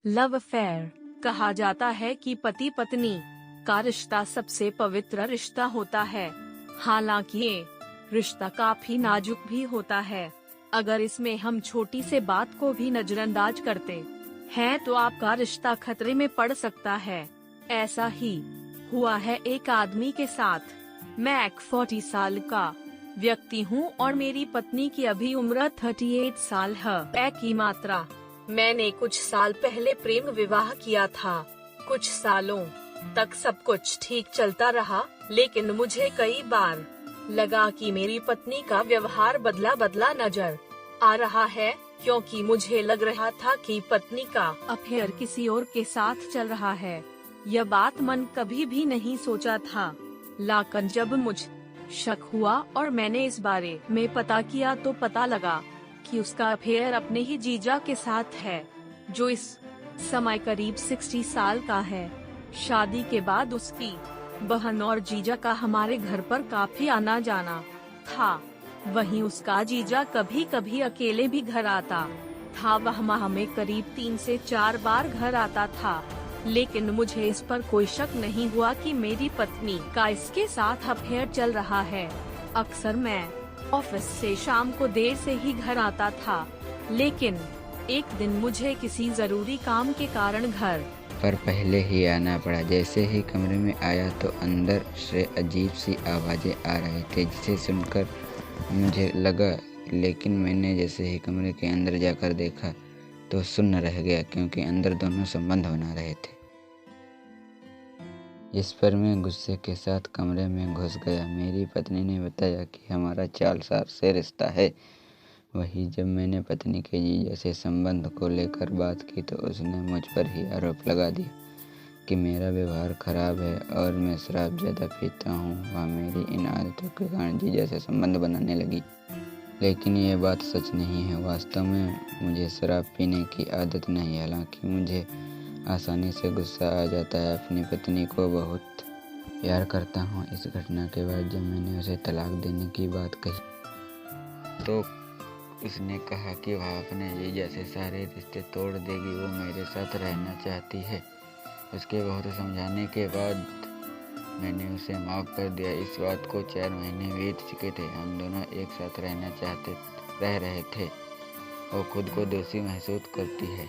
Love affair. कहा जाता है कि पति पत्नी का रिश्ता सबसे पवित्र रिश्ता होता है। हालांकि ये रिश्ता काफी नाजुक भी होता है। अगर इसमें हम छोटी से बात को भी नजरअंदाज करते हैं तो आपका रिश्ता खतरे में पड़ सकता है। ऐसा ही हुआ है एक आदमी के साथ। मैं एक 40 साल का व्यक्ति हूँ और मेरी पत्नी की अभी उम्र 38 साल है। एक ही मात्रा। मैंने कुछ साल पहले प्रेम विवाह किया था। कुछ सालों तक सब कुछ ठीक चलता रहा, लेकिन मुझे कई बार लगा कि मेरी पत्नी का व्यवहार बदला बदला नजर आ रहा है, क्योंकि मुझे लग रहा था कि पत्नी का अफेयर किसी और के साथ चल रहा है। यह बात मन कभी भी नहीं सोचा था, लेकिन जब मुझ शक हुआ और मैंने इस बारे में पता किया तो पता लगा कि उसका अफेयर अपने ही जीजा के साथ है, जो इस समय करीब 60 साल का है। शादी के बाद उसकी बहन और जीजा का हमारे घर पर काफी आना जाना था। वहीं उसका जीजा कभी कभी अकेले भी घर आता था। वह माह में करीब 3 से 4 बार घर आता था, लेकिन मुझे इस पर कोई शक नहीं हुआ कि मेरी पत्नी का इसके साथ अफेयर चल रहा है। अक्सर मैं ऑफिस से शाम को देर से ही घर आता था, लेकिन एक दिन मुझे किसी जरूरी काम के कारण घर पर पहले ही आना पड़ा। जैसे ही कमरे में आया तो अंदर से अजीब सी आवाज़ें आ रही थी, जिसे सुनकर मुझे लगा, लेकिन मैंने जैसे ही कमरे के अंदर जाकर देखा तो सुन्न रह गया, क्योंकि अंदर दोनों संबंध बना रहे थे। इस पर मैं गुस्से के साथ कमरे में घुस गया। मेरी पत्नी ने बताया कि हमारा 4 साल से रिश्ता है। वही जब मैंने पत्नी के जीजा से संबंध को लेकर बात की तो उसने मुझ पर ही आरोप लगा दिया कि मेरा व्यवहार खराब है और मैं शराब ज़्यादा पीता हूँ। वह मेरी इन आदतों के कारण जीजा से संबंध बनाने लगी, लेकिन ये बात सच नहीं है। वास्तव में मुझे शराब पीने की आदत नहीं है, हालांकि मुझे आसानी से गुस्सा आ जाता है। अपनी पत्नी को बहुत प्यार करता हूँ। इस घटना के बाद जब मैंने उसे तलाक देने की बात कही तो उसने कहा कि वह अपने जीजा से सारे रिश्ते तोड़ देगी, वो मेरे साथ रहना चाहती है। उसके बहुत समझाने के बाद मैंने उसे माफ़ कर दिया। इस बात को 4 महीने बीत चुके थे। हम दोनों एक साथ रहना रह रहे थे और खुद को दोषी महसूस करती है।